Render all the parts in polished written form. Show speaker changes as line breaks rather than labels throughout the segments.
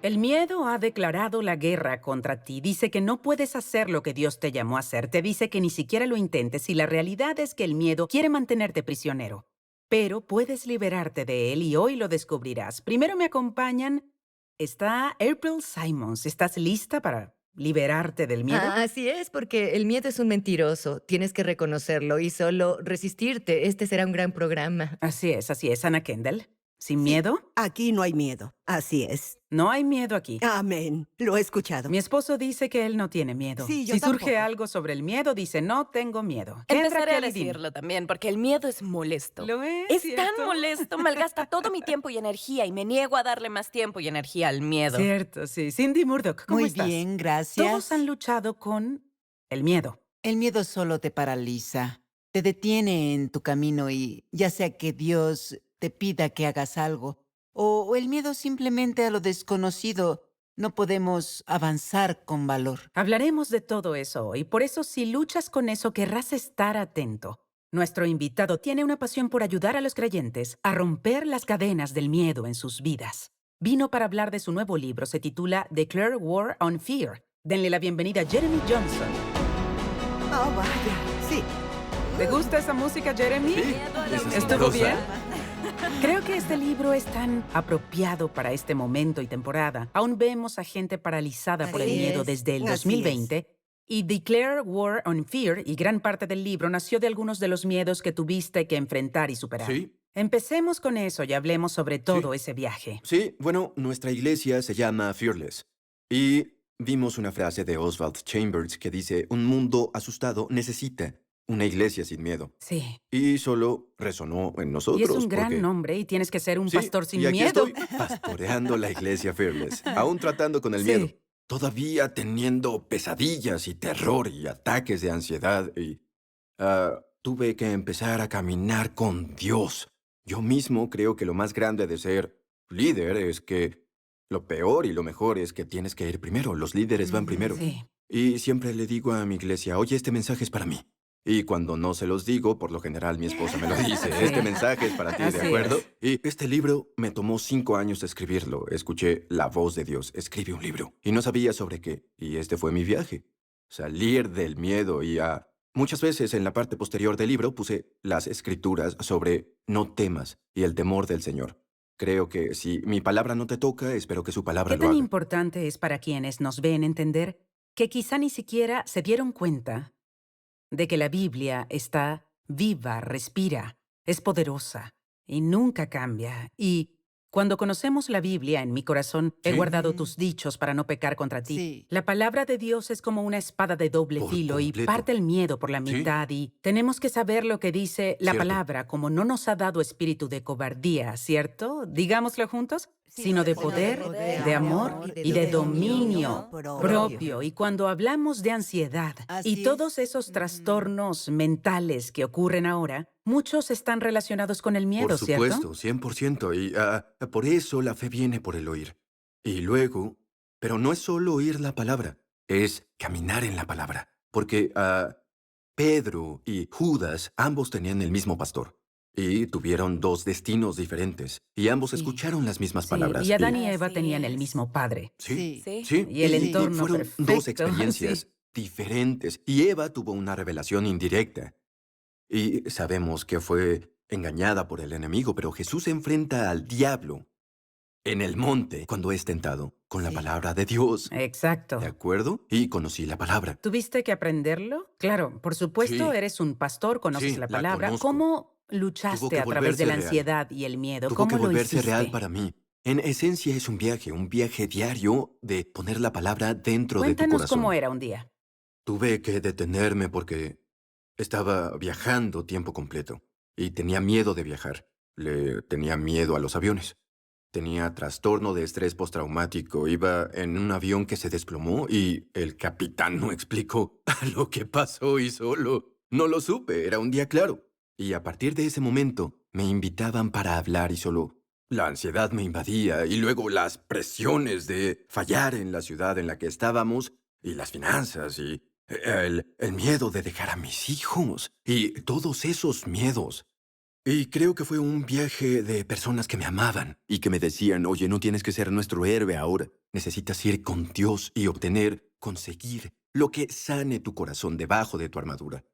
El miedo ha declarado la guerra contra ti. Dice que no puedes hacer lo que Dios te llamó a hacer. Te dice que ni siquiera lo intentes y la realidad es que el miedo quiere mantenerte prisionero. Pero puedes liberarte de él y hoy lo descubrirás. Primero me acompañan. Está April Simons. ¿Estás lista para liberarte del miedo?
Así es, porque el miedo es un mentiroso. Tienes que reconocerlo y solo resistirte. Este será un gran programa.
Así es, así es. Ana Kendall. ¿Sin
Sí,
miedo?
aquí no hay miedo. Así es.
No hay miedo aquí.
Amén. Lo he escuchado.
Mi esposo dice que él no tiene miedo.
Sí, yo
Si surge
tampoco.
algo sobre el miedo, dice, no tengo miedo. ¿Qué entra,
Empezaré a
Kelly? Dime.
decirlo también, porque el miedo es molesto.
¿Lo es,
Es tan
cierto?
molesto, malgasta todo mi tiempo y energía y me niego a darle más tiempo y energía al miedo.
Cierto, sí. Cindy Murdoch, ¿cómo
Muy
estás?
bien, gracias.
Todos han luchado con el miedo.
El miedo solo te paraliza, te detiene en tu camino y ya sea que Dios te pida que hagas algo o el miedo simplemente a lo desconocido, no podemos avanzar con valor.
Hablaremos de todo eso hoy. Por eso, si luchas con eso, querrás estar atento. Nuestro invitado tiene una pasión por ayudar a los creyentes a romper las cadenas del miedo en sus vidas. Vino para hablar de su nuevo libro. Se titula Declare War on Fear. Denle la bienvenida a Jeremy Johnson.
Oh, vaya. Sí.
¿Te gusta esa música, Jeremy?
Miedo a la
es
vida.
¿Estuvo
espantosa.
bien? Creo que este libro es tan apropiado para este momento y temporada. Aún vemos a gente paralizada por el
Así
miedo
es,
desde el
así
2020. Y Declare War on Fear, y gran parte del libro, nació de algunos de los miedos que tuviste que enfrentar y superar.
Sí.
Empecemos con eso y hablemos sobre todo
Sí.
ese viaje.
Sí, bueno, nuestra iglesia se llama Fearless. Y vimos una frase de Oswald Chambers que dice, un mundo asustado necesita una iglesia sin miedo.
Sí.
Y solo resonó en nosotros.
Y es un gran
porque...
nombre y tienes que ser un
Sí,
pastor sin
y aquí
miedo.
estoy pastoreando la iglesia Fearless, aún tratando con el
Sí.
miedo. Todavía teniendo pesadillas y terror y ataques de ansiedad y... tuve que empezar a caminar con Dios. Yo mismo creo que lo más grande de ser líder es que lo peor y lo mejor es que tienes que ir primero. Los líderes van primero.
Sí.
Y siempre le digo a mi iglesia, oye, este mensaje es para mí. Y cuando no se los digo, por lo general mi esposa me lo dice,
Sí.
este mensaje es para ti,
Así
¿de acuerdo?
es.
Y este libro me tomó 5 años escribirlo. Escuché la voz de Dios, escribe un libro. Y no sabía sobre qué. Y este fue mi viaje. Salir del miedo y a... Muchas veces en la parte posterior del libro puse las escrituras sobre no temas y el temor del Señor. Creo que si mi palabra no te toca, espero que su palabra
¿Qué
lo
tan
haga.
importante es para quienes nos ven entender que quizá ni siquiera se dieron cuenta de que la Biblia está viva, respira, es poderosa y nunca cambia? Y cuando conocemos la Biblia, en mi corazón he
Sí.
guardado tus dichos para no pecar contra ti.
Sí.
La palabra de Dios es como una espada de doble
Por
filo y
completo.
parte el miedo por la
Sí.
mitad y tenemos que saber lo que dice la
Cierto.
palabra, como no nos ha dado espíritu de cobardía, ¿cierto? Digámoslo juntos,
Sí,
sino de
sino
poder, de amor y de dominio propio. Y cuando hablamos de ansiedad
Así
y
es.
todos esos trastornos mentales que ocurren ahora, muchos están relacionados con el miedo,
Por
¿cierto?
supuesto, 100%. Y por eso la fe viene por el oír. Y luego, pero no es solo oír la palabra, es caminar en la palabra. Porque Pedro y Judas ambos tenían el mismo pastor. Y tuvieron 2 destinos diferentes. Y ambos
Sí.
escucharon las mismas
Sí,
palabras.
y Adán y
Así
Eva tenían el
es.
mismo padre.
Sí,
Sí.
sí.
Y el entorno
fueron
perfecto,
2 experiencias
sí.
diferentes. Y Eva tuvo una revelación indirecta. Y sabemos que fue engañada por el enemigo, pero Jesús se enfrenta al diablo en el monte cuando es tentado con la
Sí.
palabra de Dios.
Exacto.
¿De acuerdo? Y conocí la palabra.
¿Tuviste que aprenderlo? Claro, por supuesto,
Sí.
eres un pastor, conoces
Sí,
la
la
palabra.
conozco.
¿Cómo
Tuvo
luchaste
que
a través de
volverse
la
real.
ansiedad y el miedo?
Tuvo
¿Cómo
que
lo
volverse
hiciste?
real para mí. En esencia es un viaje diario de poner la palabra dentro de tu
Cuéntanos
corazón.
cómo era un día.
Tuve que detenerme porque estaba viajando tiempo completo y tenía miedo de viajar. Le tenía miedo a los aviones. Tenía trastorno de estrés postraumático. Iba en un avión que se desplomó y el capitán no explicó lo que pasó y solo no lo supe. Era un día claro. Y a partir de ese momento me invitaban para hablar y solo la ansiedad me invadía y luego las presiones de fallar en la ciudad en la que estábamos y las finanzas y el miedo de dejar a mis hijos y todos esos miedos Y creo que fue un viaje de personas que me amaban y que me decían, oye, no tienes que ser nuestro héroe ahora. Necesitas ir con Dios y obtener, conseguir lo que sane tu corazón debajo de tu armadura.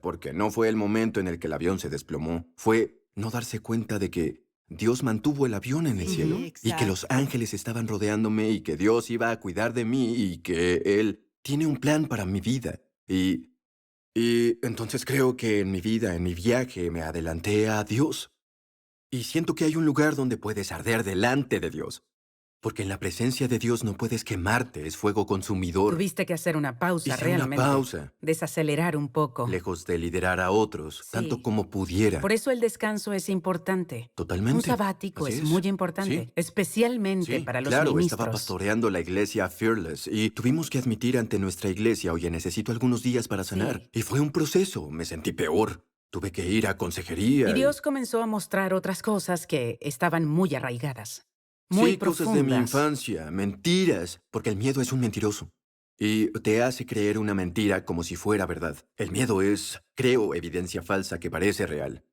Porque no fue el momento en el que el avión se desplomó. Fue no darse cuenta de que Dios mantuvo el avión en el
Sí,
cielo y que los
exacto.
ángeles estaban rodeándome y que Dios iba a cuidar de mí y que Él tiene un plan para mi vida. Y entonces creo que en mi vida, en mi viaje, me adelanté a Dios. Y siento que hay un lugar donde puedes arder delante de Dios. Porque en la presencia de Dios no puedes quemarte, es fuego consumidor.
Tuviste que hacer una pausa
Hice una
realmente.
pausa,
Desacelerar un poco.
lejos de liderar a otros, tanto
Sí.
como pudiera.
Por eso el descanso es importante.
Totalmente.
Un sabático
Así
es
es.
muy importante,
Sí.
especialmente
Sí,
para los
claro,
ministros.
estaba pastoreando la iglesia Fearless y tuvimos que admitir ante nuestra iglesia, oye, necesito algunos días para sanar.
Sí.
Y fue un proceso, me sentí peor. Tuve que ir a consejería.
Y Dios comenzó a mostrar otras cosas que estaban muy arraigadas, muy
Sí, cosas de mi
profundas.
infancia, mentiras, porque el miedo es un mentiroso. Y te hace creer una mentira como si fuera verdad. El miedo es, creo, evidencia falsa que parece real.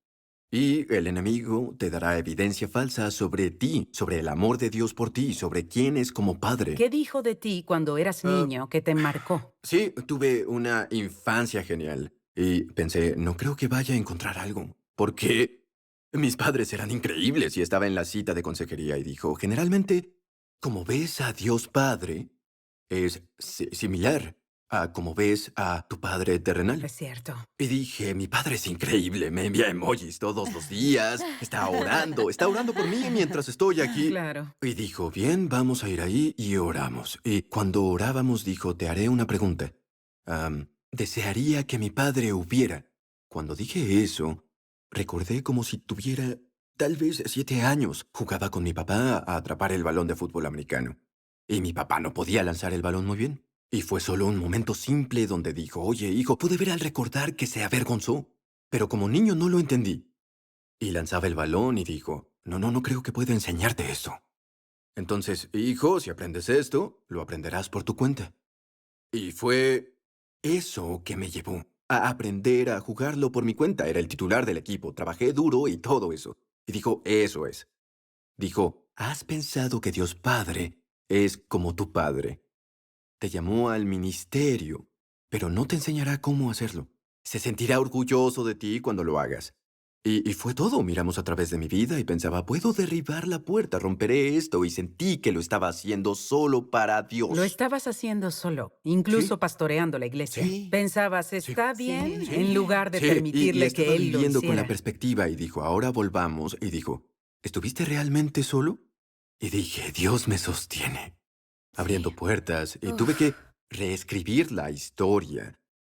Y el enemigo te dará evidencia falsa sobre ti, sobre el amor de Dios por ti, sobre quién es como padre.
¿Qué dijo de ti cuando eras
Ah,
niño que te marcó?
Sí, tuve una infancia genial. Y pensé, no creo que vaya a encontrar algo. Porque mis padres eran increíbles y estaba en la cita de consejería y dijo, generalmente, como ves a Dios Padre, es similar a como ves a tu Padre terrenal.
Es cierto.
Y dije, mi padre es increíble, me envía emojis todos los días, está orando por mí mientras estoy aquí.
Claro.
Y dijo, bien, vamos a ir ahí y oramos. Y cuando orábamos dijo, te haré una pregunta. Desearía que mi padre hubiera. Cuando dije eso, recordé como si tuviera tal vez 7 años. Jugaba con mi papá a atrapar el balón de fútbol americano. Y mi papá no podía lanzar el balón muy bien. Y fue solo un momento simple donde dijo, oye, hijo, pude ver al recordar que se avergonzó. Pero como niño no lo entendí. Y lanzaba el balón y dijo, no creo que pueda enseñarte esto. Entonces, hijo, si aprendes esto, lo aprenderás por tu cuenta. Y fue eso que me llevó a aprender a jugarlo por mi cuenta. Era el titular del equipo, trabajé duro y todo eso. Y dijo, eso es. Dijo, ¿has pensado que Dios Padre es como tu padre? Te llamó al ministerio, pero no te enseñará cómo hacerlo. Se sentirá orgulloso de ti cuando lo hagas. Y fue todo. Miramos a través de mi vida y pensaba, puedo derribar la puerta, romperé esto, y sentí que lo estaba haciendo solo para Dios.
Lo estabas haciendo solo, incluso
Sí.
pastoreando la iglesia.
Sí.
Pensabas,
Sí.
¿está bien?
Sí.
En lugar de
Sí,
permitirle
estaba
que él lo
viviendo con la
hiciera.
perspectiva y dijo, ahora volvamos. Y dijo, ¿estuviste realmente solo? Y dije, Dios me sostiene, abriendo puertas. Y tuve que reescribir la historia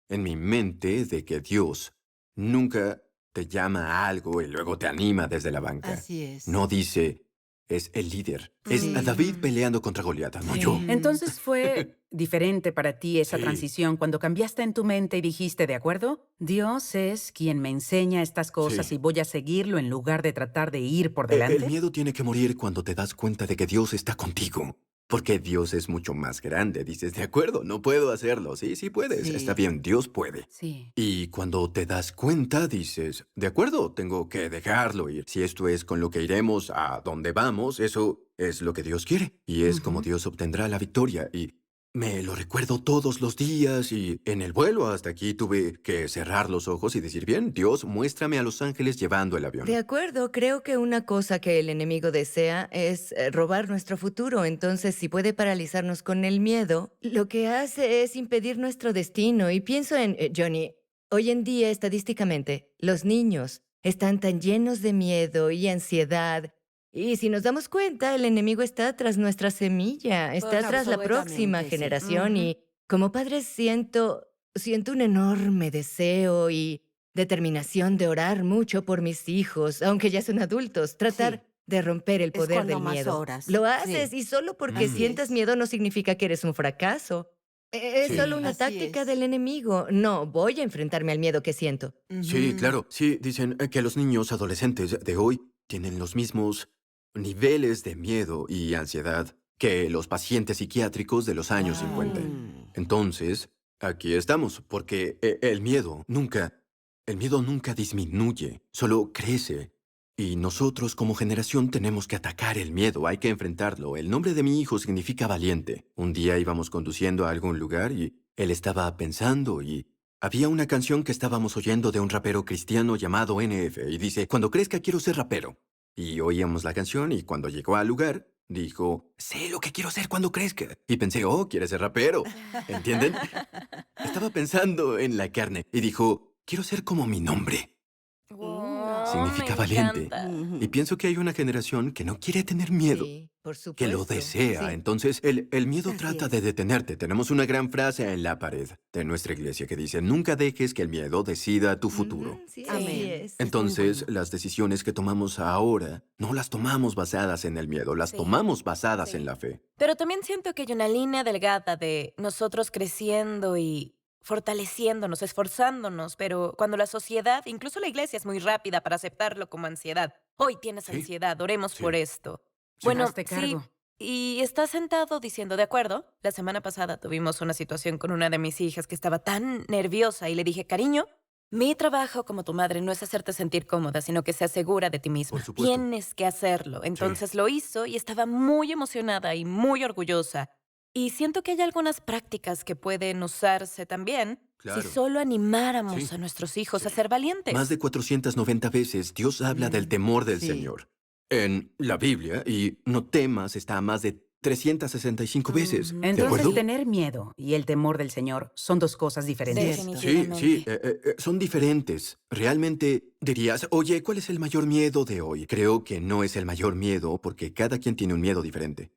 en mi mente de que Dios nunca te llama a algo y luego te anima desde la banca.
Así es.
No dice, es el líder. Es a
Sí.
David peleando contra Goliat, no
Sí.
yo.
Entonces fue diferente para ti esa
Sí.
transición cuando cambiaste en tu mente y dijiste, ¿de acuerdo? Dios es quien me enseña estas cosas
Sí.
y voy a seguirlo en lugar de tratar de ir por
El
delante.
miedo tiene que morir cuando te das cuenta de que Dios está contigo. Porque Dios es mucho más grande. Dices, de acuerdo, no puedo hacerlo. Sí, sí puedes.
Sí.
Está bien, Dios puede.
Sí.
Y cuando te das cuenta, dices, de acuerdo, tengo que dejarlo ir. Si esto es con lo que iremos a donde vamos, eso es lo que Dios quiere. Y es como
Ujú.
Dios obtendrá la victoria. Y me lo recuerdo todos los días y en el vuelo hasta aquí tuve que cerrar los ojos y decir, bien, Dios, muéstrame a los ángeles llevando el avión.
De acuerdo, creo que una cosa que el enemigo desea es robar nuestro futuro. Entonces, si puede paralizarnos con el miedo, lo que hace es impedir nuestro destino. Y pienso en, Johnny, hoy en día, estadísticamente, los niños están tan llenos de miedo y ansiedad. Y si nos damos cuenta, el enemigo está tras nuestra semilla, está tras la próxima
Absolutamente, sí.
generación.
Ujú.
Y como padre siento un enorme deseo y determinación de orar mucho por mis hijos, aunque ya son adultos, tratar
Sí.
de romper el
Es
poder
cuando
del
más
miedo.
oras.
Lo haces
Sí.
y solo porque
Así
sientas
es.
miedo no significa que eres un fracaso. Es
Sí.
solo una
Así
táctica
es.
del enemigo. No, voy a enfrentarme al miedo que siento.
Sí,
Ujú.
claro. Sí, dicen que los niños adolescentes de hoy tienen los mismos niveles de miedo y ansiedad que los pacientes psiquiátricos de los años 50.
Wow.
Mm.
Entonces, aquí estamos, porque el miedo nunca el miedo nunca disminuye, solo crece. Y nosotros como generación tenemos que atacar el miedo, hay que enfrentarlo. El nombre de mi hijo significa valiente. Un día íbamos conduciendo a algún lugar y él estaba pensando y había una canción que estábamos oyendo de un rapero cristiano llamado NF y dice, cuando crezca quiero ser rapero. Y oíamos la canción y cuando llegó al lugar, dijo, sé lo que quiero ser cuando crezca. Y pensé, oh, ¿quieres ser rapero? ¿Entienden? Estaba pensando en la carne y dijo, quiero ser como mi nombre.
Wow,
Significa
me
valiente.
encanta.
Y pienso que hay una generación que no quiere tener miedo,
Sí, por supuesto.
que lo desea.
Sí.
Entonces, el miedo
Así
trata
es.
de detenerte. Tenemos una gran frase en la pared de nuestra iglesia que dice, nunca dejes que el miedo decida tu futuro.
Ujú, sí,
Amén.
así es.
Entonces,
bueno.
las decisiones que tomamos ahora no las tomamos basadas en el miedo, las
Sí,
tomamos basadas
sí.
en la fe.
Pero también siento que hay una línea delgada de nosotros creciendo y fortaleciéndonos, esforzándonos, pero cuando la sociedad, incluso la iglesia, es muy rápida para aceptarlo como ansiedad. Hoy tienes
Sí,
ansiedad, oremos
sí.
por esto.
Sí.
Bueno,
Hazte
sí,
cargo.
y estás sentado diciendo, de acuerdo, la semana pasada tuvimos una situación con una de mis hijas que estaba tan nerviosa y le dije, cariño, mi trabajo como tu madre no es hacerte sentir cómoda, sino que seas segura de ti misma.
Por supuesto.
Tienes que hacerlo. Entonces lo hizo y estaba muy emocionada y muy orgullosa. Y siento que hay algunas prácticas que pueden usarse también si
Claro.
solo animáramos
Sí.
a nuestros hijos a
Sí.
ser valientes.
Más de 490 veces Dios habla del temor del
sí.
Señor. En la Biblia, y no temas está más de 365 veces.
Ujú.
¿De
Entonces,
acuerdo?
tener miedo y el temor del Señor son dos cosas diferentes.
Cierto.
Sí,
Definitivamente.
sí, son diferentes. Realmente dirías, oye, ¿cuál es el mayor miedo de hoy? Creo que no es el mayor miedo porque cada quien tiene un miedo diferente.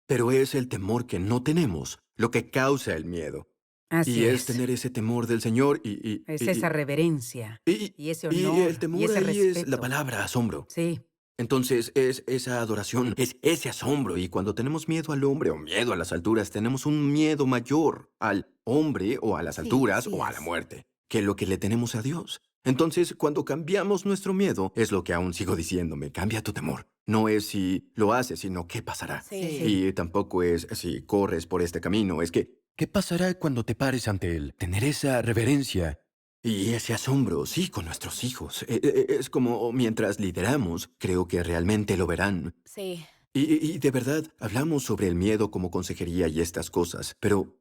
Pero es el temor que no tenemos lo que causa el miedo.
Así
Y es
es.
tener ese temor del Señor
Es esa reverencia
y
y ese
y
honor
el
y
temor
ese
ahí es la
respeto.
palabra asombro.
Sí,
Entonces es esa adoración, es ese asombro. Y cuando tenemos miedo al hombre o miedo a las alturas, tenemos un miedo mayor al hombre o a las
Sí,
alturas
así
o a la
es.
muerte que lo que le tenemos a Dios. Entonces, cuando cambiamos nuestro miedo, es lo que aún sigo diciéndome, cambia tu temor. No es si lo haces, sino qué pasará.
Sí,
Sí.
sí.
Y tampoco es si corres por este camino, es que, ¿qué pasará cuando te pares ante Él? Tener esa reverencia y ese asombro, sí, con nuestros hijos. Es como mientras lideramos, creo que realmente lo verán.
Sí.
Y de verdad, hablamos sobre el miedo como consejería y estas cosas, pero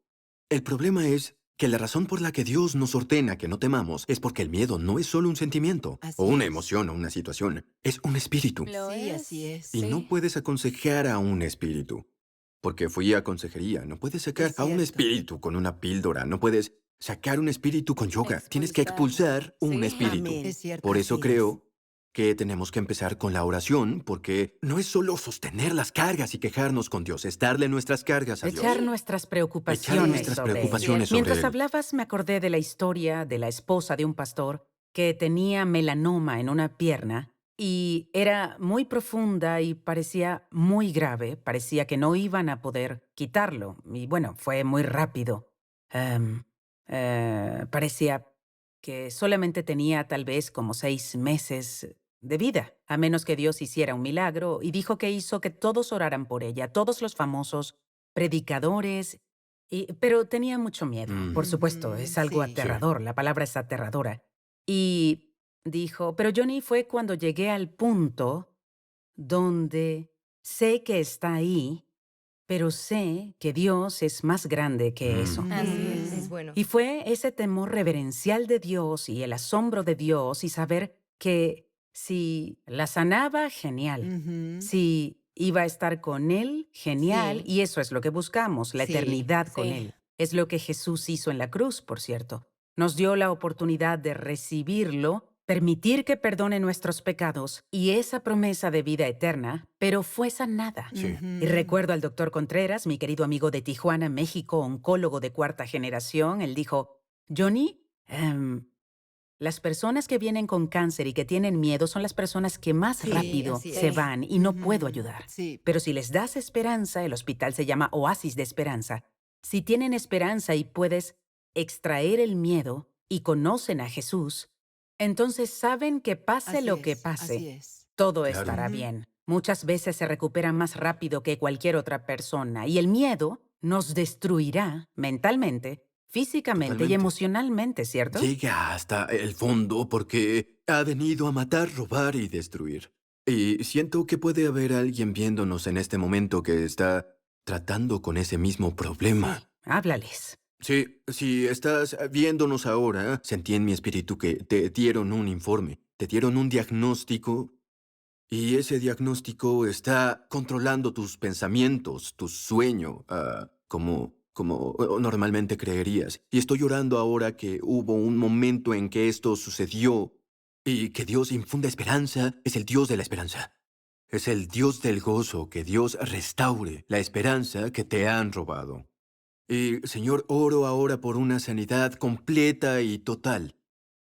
el problema es que la razón por la que Dios nos ordena que no temamos es porque el miedo no es solo un sentimiento,
Así
o una
es.
emoción, o una situación, es un espíritu.
Lo
Sí,
es.
así es.
Y no
Sí.
puedes aconsejar a un espíritu. Porque fui a consejería. No puedes sacar
Es
a un
cierto.
espíritu con una píldora. No puedes sacar un espíritu con yoga. Tienes que expulsar un
Sí.
espíritu.
Amén. Es cierto.
Por eso
así es.
creo que tenemos que empezar con la oración, porque no es solo sostener las cargas y quejarnos con Dios, es darle nuestras cargas a Dios.
echar nuestras preocupaciones
nuestras
sobre él.
preocupaciones sobre
Mientras
él.
hablabas, me acordé de la historia de la esposa de un pastor que tenía melanoma en una pierna y era muy profunda y parecía muy grave. Parecía que no iban a poder quitarlo. Y bueno, fue muy rápido. Parecía que solamente tenía tal vez como 6 meses de vida, a menos que Dios hiciera un milagro, y dijo que hizo que todos oraran por ella, todos los famosos predicadores, pero tenía mucho miedo. Por supuesto, es algo
Sí.
aterrador, la palabra es aterradora. Y dijo, pero Johnny, fue cuando llegué al punto donde sé que está ahí, pero sé que Dios es más grande que eso.
Así es.
Es bueno.
Y fue ese temor reverencial de Dios y el asombro de Dios y saber que si la sanaba, genial.
Ujú.
Si iba a estar con Él, genial.
Sí.
Y eso es lo que buscamos, la
Sí,
eternidad con
sí.
Él. Es lo que Jesús hizo en la cruz, por cierto. Nos dio la oportunidad de recibirlo, permitir que perdone nuestros pecados y esa promesa de vida eterna, pero fue sanada.
Sí.
Ujú.
Y recuerdo al doctor Contreras, mi querido amigo de Tijuana, México, oncólogo de 4ª generación. Él dijo, Johnny, las personas que vienen con cáncer y que tienen miedo son las personas que más
Sí,
rápido
así
se
es.
van y no
Ujú.
puedo ayudar.
Sí.
Pero si les das esperanza, el hospital se llama Oasis de Esperanza. Si tienen esperanza y puedes extraer el miedo y conocen a Jesús, entonces saben que pase
Así
lo que
es,
pase,
Así es.
todo
Claro.
estará
Ujú.
bien. Muchas veces se recupera más rápido que cualquier otra persona y el miedo nos destruirá mentalmente, físicamente y
Totalmente.
emocionalmente, ¿cierto?
Llega hasta el fondo porque ha venido a matar, robar y destruir. Y siento que puede haber alguien viéndonos en este momento que está tratando con ese mismo problema.
Háblales.
Sí, si estás viéndonos ahora, sentí en mi espíritu que te dieron un informe, te dieron un diagnóstico y ese diagnóstico está controlando tus pensamientos, tu sueño, como normalmente creerías. Y estoy llorando ahora que hubo un momento en que esto sucedió y que Dios infunda esperanza, es el Dios de la esperanza. Es el Dios del gozo, que Dios restaure la esperanza que te han robado. Y, Señor, oro ahora por una sanidad completa y total.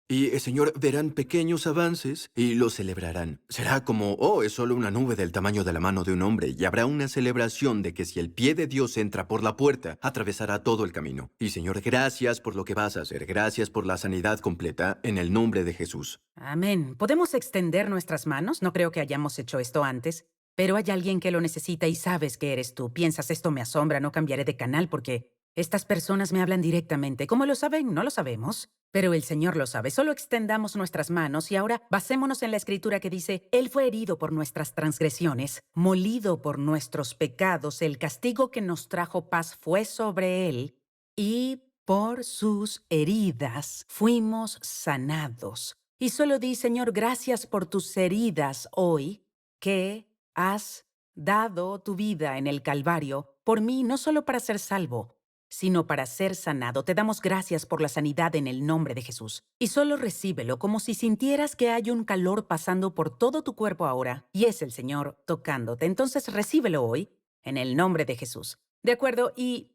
Y, Señor, verán pequeños avances y los celebrarán. Será como, oh, es solo una nube del tamaño de la mano de un hombre, y habrá una celebración de que si el pie de Dios entra por la puerta, atravesará todo el camino. Y, Señor, gracias por lo que vas a hacer. Gracias por la sanidad completa en el nombre de Jesús.
Amén. ¿Podemos extender nuestras manos? No creo que hayamos hecho esto antes, pero hay alguien que lo necesita y sabes que eres tú. Piensas, esto me asombra, no cambiaré de canal porque estas personas me hablan directamente. ¿Cómo lo saben? No lo sabemos, pero el Señor lo sabe. Solo extendamos nuestras manos y ahora basémonos en la escritura que dice, Él fue herido por nuestras transgresiones, molido por nuestros pecados, el castigo que nos trajo paz fue sobre Él y por sus heridas fuimos sanados. Y solo di, Señor, gracias por tus heridas hoy que has dado tu vida en el Calvario por mí, no solo para ser salvo, sino para ser sanado. Te damos gracias por la sanidad en el nombre de Jesús. Y solo recíbelo como si sintieras que hay un calor pasando por todo tu cuerpo ahora, y es el Señor tocándote. Entonces recíbelo hoy en el nombre de Jesús. ¿De acuerdo? Y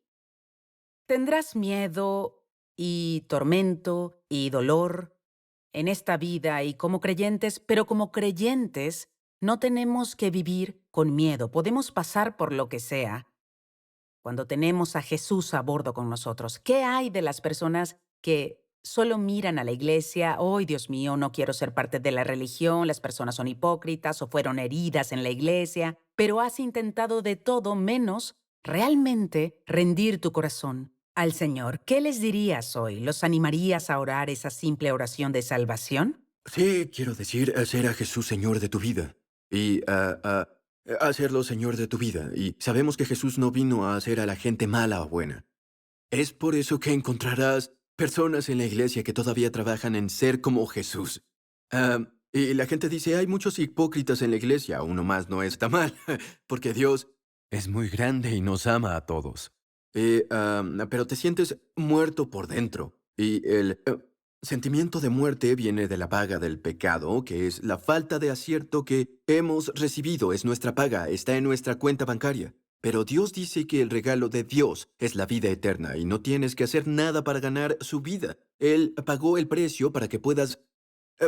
tendrás miedo y tormento y dolor en esta vida y como creyentes, pero como creyentes no tenemos que vivir con miedo. Podemos pasar por lo que sea cuando tenemos a Jesús a bordo con nosotros. ¿Qué hay de las personas que solo miran a la iglesia? ¡Ay, Dios mío, no quiero ser parte de la religión! Las personas son hipócritas o fueron heridas en la iglesia, pero has intentado de todo menos realmente rendir tu corazón al Señor. ¿Qué les dirías hoy? ¿Los animarías a orar esa simple oración de salvación?
Sí, quiero decir, hacer a Jesús Señor de tu vida. Y hacerlo Señor de tu vida. Y sabemos que Jesús no vino a hacer a la gente mala o buena. Es por eso que encontrarás personas en la iglesia que todavía trabajan en ser como Jesús. Y la gente dice, hay muchos hipócritas en la iglesia. Uno más no está mal, porque Dios es muy grande y nos ama a todos. Pero te sientes muerto por dentro. Y el sentimiento de muerte viene de la paga del pecado, que es la falta de acierto que hemos recibido. Es nuestra paga, está en nuestra cuenta bancaria. Pero Dios dice que el regalo de Dios es la vida eterna y no tienes que hacer nada para ganar su vida. Él pagó el precio para que puedas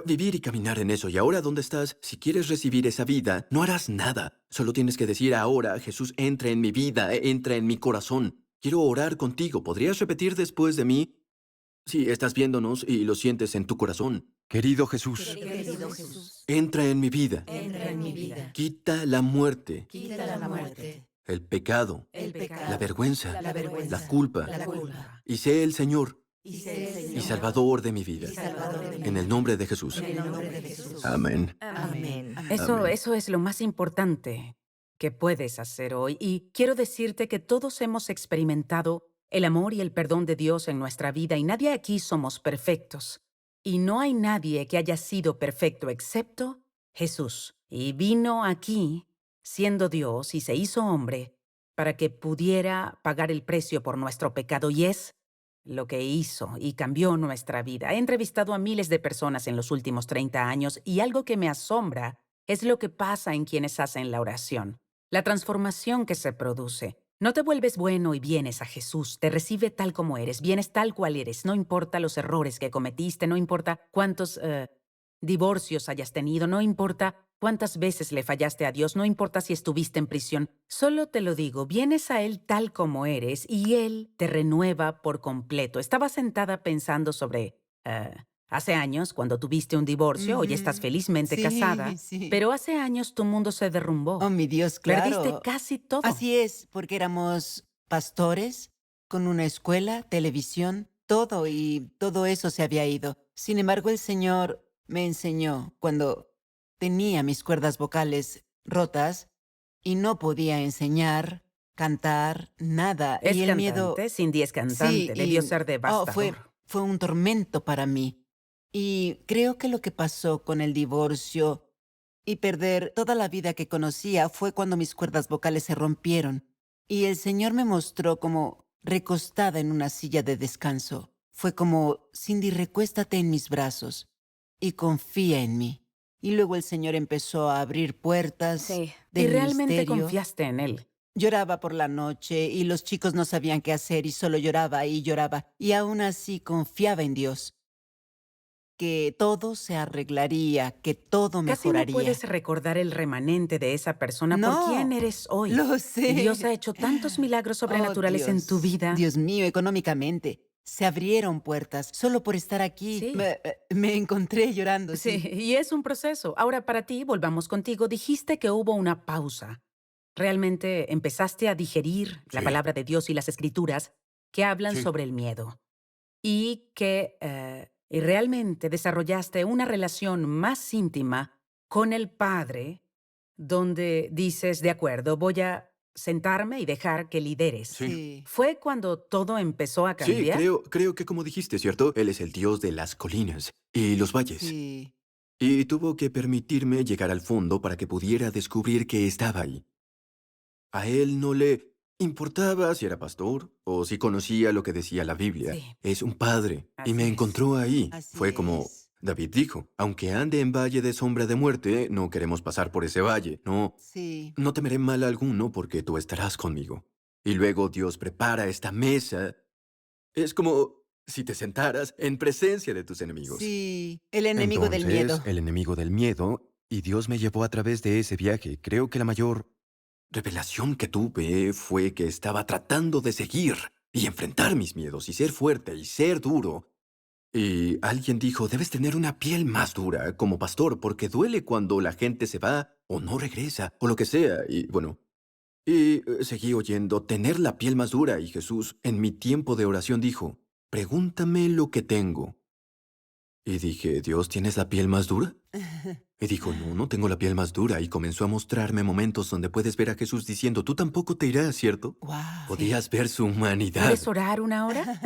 vivir y caminar en eso. Y ahora, ¿dónde estás? Si quieres recibir esa vida, no harás nada. Solo tienes que decir ahora, Jesús, entra en mi vida, entra en mi corazón. Quiero orar contigo. ¿Podrías repetir después de mí? Si estás viéndonos y lo sientes en tu corazón. Querido Jesús,
Querido Jesús,
entra en mi vida.
entra en mi vida.
Quita la muerte,
Quita la muerte,
el pecado,
el pecado,
la vergüenza,
la vergüenza,
la culpa,
la culpa.
y sé el Señor
Y sé, Señor,
y Salvador de mi vida.
y Salvador de mi
En el nombre de Jesús.
En el nombre de Jesús.
Amén.
Amén.
Eso es lo más importante que puedes hacer hoy. Y quiero decirte que todos hemos experimentado el amor y el perdón de Dios en nuestra vida y nadie aquí somos perfectos. Y no hay nadie que haya sido perfecto excepto Jesús. Y vino aquí siendo Dios y se hizo hombre para que pudiera pagar el precio por nuestro pecado. Y es lo que hizo y cambió nuestra vida. He entrevistado a miles de personas en los últimos 30 años y algo que me asombra es lo que pasa en quienes hacen la oración. La transformación que se produce. No te vuelves bueno y vienes a Jesús, te recibe tal como eres, vienes tal cual eres, no importa los errores que cometiste, no importa cuántos divorcios hayas tenido, no importa cuántas veces le fallaste a Dios, no importa si estuviste en prisión, solo te lo digo, vienes a Él tal como eres y Él te renueva por completo. Estaba sentada pensando sobre hace años, cuando tuviste un divorcio, hoy estás felizmente
Sí,
casada,
sí.
pero hace años tu mundo se derrumbó.
Oh, mi Dios, claro.
Perdiste casi todo.
Así es, porque éramos pastores con una escuela, televisión, todo y todo eso se había ido. Sin embargo, el Señor me enseñó cuando tenía mis cuerdas vocales rotas y no podía enseñar, cantar, nada.
Es
Y el miedo...
cantante, Cindy es
Sí,
cantante, debió ser
oh,
devastador.
fue un tormento para mí. Y creo que lo que pasó con el divorcio y perder toda la vida que conocía fue cuando mis cuerdas vocales se rompieron. Y el Señor me mostró como recostada en una silla de descanso. Fue como, Cindy, recuéstate en mis brazos y confía en mí. Y luego el Señor empezó a abrir puertas
Sí.
Y
del
realmente
ministerio.
confiaste en él.
Lloraba por la noche y los chicos no sabían qué hacer y solo lloraba y lloraba. Y aún así confiaba en Dios, que todo se arreglaría, que todo
Casi no
mejoraría.
puedes recordar el remanente de esa persona por
No,
quién eres hoy.
lo sé.
Y Dios ha hecho tantos milagros sobrenaturales en tu
Dios,
vida.
Dios mío, económicamente. Se abrieron puertas solo por estar aquí.
Sí.
Me encontré llorando.
Sí, y es un proceso. Ahora, para ti, volvamos contigo. Dijiste que hubo una pausa. Realmente empezaste a digerir la
Sí.
palabra de Dios y las escrituras que hablan
Sí.
sobre el miedo. Y que y realmente desarrollaste una relación más íntima con el Padre, donde dices, de acuerdo, voy a sentarme y dejar que lideres.
Sí.
¿Fue cuando todo empezó a
Sí,
cambiar?
creo que como dijiste, ¿cierto? Él es el Dios de las colinas y los valles.
Sí.
Y tuvo que permitirme llegar al fondo para que pudiera descubrir que estaba ahí. A él no le importaba si era pastor o si conocía lo que decía la Biblia.
Sí.
Es un padre.
Así
Y me
es.
encontró ahí.
Así
Fue como
es.
David dijo, aunque ande en valle de sombra de muerte, no queremos pasar por ese valle.
Sí.
No temeré mal alguno porque tú estarás conmigo. Y luego Dios prepara esta mesa. Es como si te sentaras en presencia de tus enemigos.
Sí. El enemigo del miedo.
El enemigo del miedo, y Dios me llevó a través de ese viaje. Creo que la mayor revelación que tuve fue que estaba tratando de seguir y enfrentar mis miedos y ser fuerte y ser duro. Y alguien dijo, debes tener una piel más dura como pastor porque duele cuando la gente se va o no regresa o lo que sea. Y bueno, seguí oyendo, tener la piel más dura. Y Jesús, en mi tiempo de oración, dijo, pregúntame lo que tengo. Y dije, Dios, ¿tienes la piel más dura? Y dijo, no, no tengo la piel más dura. Y comenzó a mostrarme momentos donde puedes ver a Jesús diciendo, tú tampoco te irás, ¿cierto?
Wow.
Podías ver su humanidad.
¿Puedes orar una hora?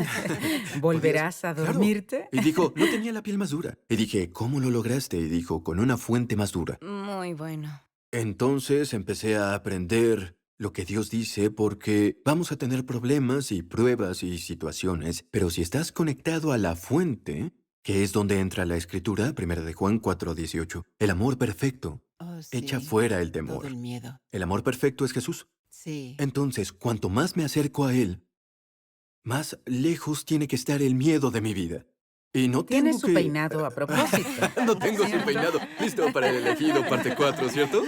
¿Volverás a
Claro.
dormirte?
Y dijo, no tenía la piel más dura. Y dije, ¿cómo lo lograste? Y dijo, con una fuente más dura.
Muy bueno.
Entonces empecé a aprender lo que Dios dice porque vamos a tener problemas y pruebas y situaciones, pero si estás conectado a la fuente, que es donde entra la escritura, 1 de Juan 4:18, el amor perfecto
Oh, sí.
echa fuera el
Todo
temor.
el miedo.
El amor perfecto es Jesús.
Sí.
Entonces, cuanto más me acerco a Él, más lejos tiene que estar el miedo de mi vida. Y no
Tiene
tengo
su
que...
peinado a propósito.
No tengo su peinado. Listo para el elegido, parte 4, ¿cierto?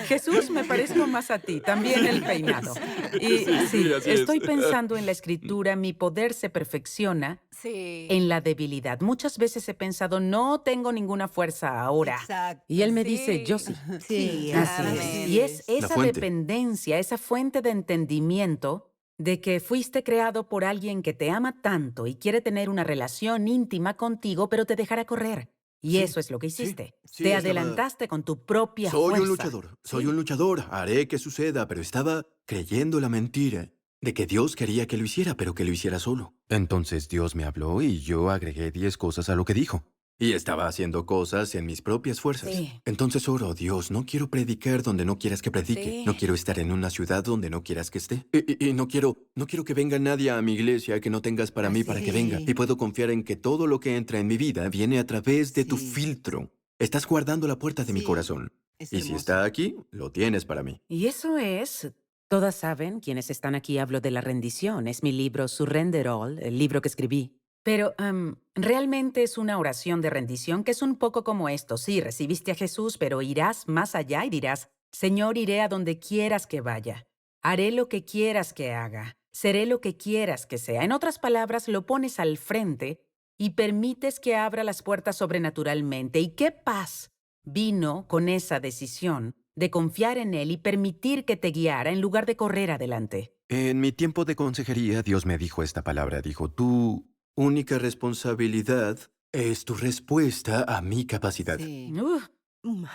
Jesús, me parezco más a ti, también el peinado. Y
Sí,
sí,
así es.
estoy pensando en la escritura, mi poder se perfecciona
Sí.
en la debilidad. Muchas veces he pensado, no tengo ninguna fuerza ahora.
Exacto.
Y él me
Sí.
dice, yo sí.
Sí,
Así
así
es.
es.
Y es
La
esa
fuente.
dependencia, esa fuente de entendimiento de que fuiste creado por alguien que te ama tanto y quiere tener una relación íntima contigo, pero te dejará correr. Y
Sí,
eso es lo que
sí,
hiciste.
sí,
te
estaba-
adelantaste con tu propia
Soy
fuerza.
un luchador, soy
Sí.
un luchador, haré que suceda, pero estaba creyendo la mentira de que Dios quería que lo hiciera, pero que lo hiciera solo. Entonces Dios me habló y yo agregué 10 cosas a lo que dijo. Y estaba haciendo cosas en mis propias fuerzas.
Sí.
Entonces oro, Dios, no quiero predicar donde no quieras que predique.
Sí.
No quiero estar en una ciudad donde no quieras que esté. Y no quiero que venga nadie a mi iglesia que no tengas para mí para que venga.
Sí.
Y puedo confiar en que todo lo que entra en mi vida viene a través de tu
Sí.
filtro. Estás guardando la puerta de mi
Sí.
corazón.
Es
Y si
hermoso.
está aquí, lo tienes para mí.
Y eso es, todas saben, quienes están aquí hablo de la rendición, es mi libro Surrender All, el libro que escribí. Pero realmente es una oración de rendición que es un poco como esto. Sí, recibiste a Jesús, pero irás más allá y dirás, Señor, iré a donde quieras que vaya. Haré lo que quieras que haga. Seré lo que quieras que sea. En otras palabras, lo pones al frente y permites que abra las puertas sobrenaturalmente. ¿Y qué paz vino con esa decisión de confiar en Él y permitir que te guiara en lugar de correr adelante?
En mi tiempo de consejería, Dios me dijo esta palabra. Dijo, tú única responsabilidad es tu respuesta a mi capacidad.
Sí.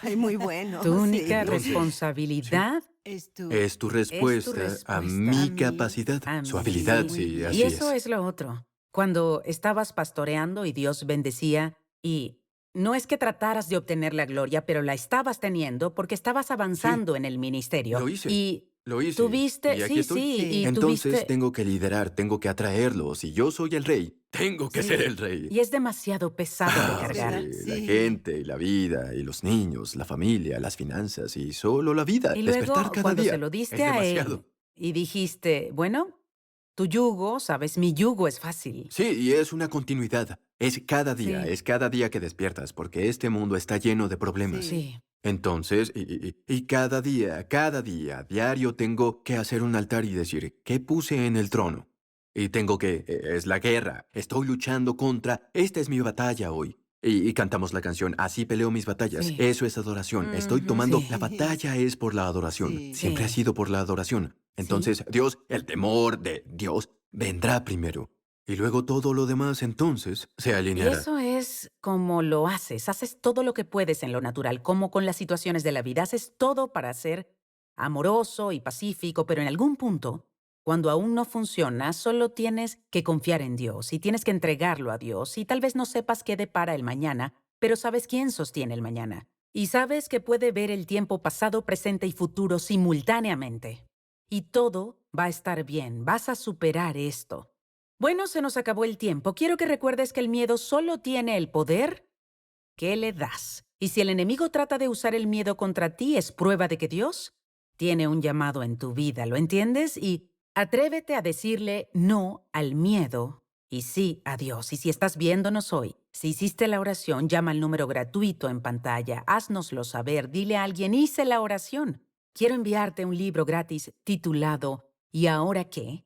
Ay, muy bueno.
Tu única
Entonces,
responsabilidad
Es tu...
Es tu respuesta,
respuesta
a mi
a mí,
capacidad.
a
Su
mí.
habilidad,
Muy
sí,
bien.
así
Y eso
es.
es lo otro. Cuando estabas pastoreando y Dios bendecía y no es que trataras de obtener la gloria, pero la estabas teniendo porque estabas avanzando en el ministerio.
Lo hice.
Y
Lo hice.
tuviste,
Y aquí
sí,
estoy.
sí,
Sí.
y
Entonces
tuviste...
tengo que liderar, tengo que atraerlos. Si yo soy el rey, tengo que
Sí.
ser el rey.
Y es demasiado pesado de
Ah,
cargar.
sí,
Sí.
la gente, y la vida, y los niños, la familia, las finanzas, y solo la vida.
Y
Despertar
luego,
cada
cuando
día.
se lo diste
es
a
demasiado.
él y dijiste, bueno, tu yugo, sabes, mi yugo es fácil.
Sí, y es una continuidad. Es cada día,
Sí.
es cada día que despiertas, porque este mundo está lleno de problemas.
Sí.
Sí.
Entonces, y cada día, diario tengo que hacer un altar y decir, ¿qué puse en el trono? Y tengo que, es la guerra, estoy luchando contra, esta es mi batalla hoy. Y cantamos la canción, así peleo mis batallas.
Sí.
Eso es adoración. Estoy
Ujú.
tomando,
Sí.
la batalla es por la adoración.
Sí.
Siempre ha
Sí.
sido por la adoración. Entonces, Dios, el temor de Dios, vendrá primero. Y luego todo lo demás entonces se
Y
alineará.
eso es como lo haces. Haces todo lo que puedes en lo natural, como con las situaciones de la vida. Haces todo para ser amoroso y pacífico, pero en algún punto, cuando aún no funciona, solo tienes que confiar en Dios y tienes que entregarlo a Dios. Y tal vez no sepas qué depara el mañana, pero sabes quién sostiene el mañana. Y sabes que puede ver el tiempo pasado, presente y futuro simultáneamente. Y todo va a estar bien. Vas a superar esto. Bueno, se nos acabó el tiempo. Quiero que recuerdes que el miedo solo tiene el poder que le das. Y si el enemigo trata de usar el miedo contra ti, es prueba de que Dios tiene un llamado en tu vida. ¿Lo entiendes? Y atrévete a decirle no al miedo y sí a Dios. Y si estás viéndonos hoy, si hiciste la oración, llama al número gratuito en pantalla. Haznoslo saber. Dile a alguien, hice la oración. Quiero enviarte un libro gratis titulado ¿Y ahora qué?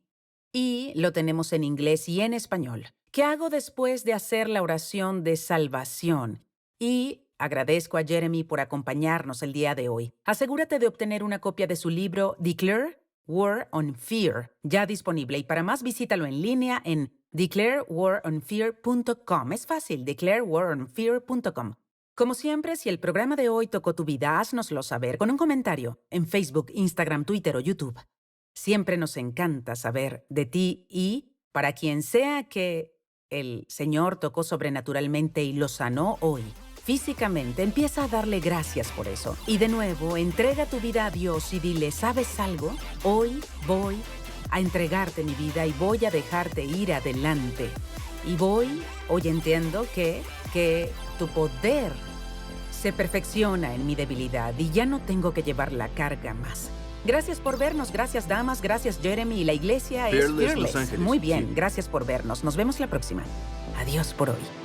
Y lo tenemos en inglés y en español. ¿Qué hago después de hacer la oración de salvación? Y agradezco a Jeremy por acompañarnos el día de hoy. Asegúrate de obtener una copia de su libro Declare War on Fear, ya disponible. Y para más, visítalo en línea en declarewaronfear.com. Es fácil, declarewaronfear.com. Como siempre, si el programa de hoy tocó tu vida, haznoslo saber con un comentario en Facebook, Instagram, Twitter o YouTube. Siempre nos encanta saber de ti y para quien sea que el Señor tocó sobrenaturalmente y lo sanó hoy, físicamente, empieza a darle gracias por eso. Y de nuevo, entrega tu vida a Dios y dile, ¿sabes algo? Hoy voy a entregarte mi vida y voy a dejarte ir adelante. Y hoy entiendo que tu poder se perfecciona en mi debilidad y ya no tengo que llevar la carga más. Gracias por vernos, gracias damas, gracias Jeremy y la iglesia es
Fearless Los
Fearless.
Ángeles,
Muy bien,
sí.
gracias por vernos. Nos vemos la próxima. Adiós por hoy.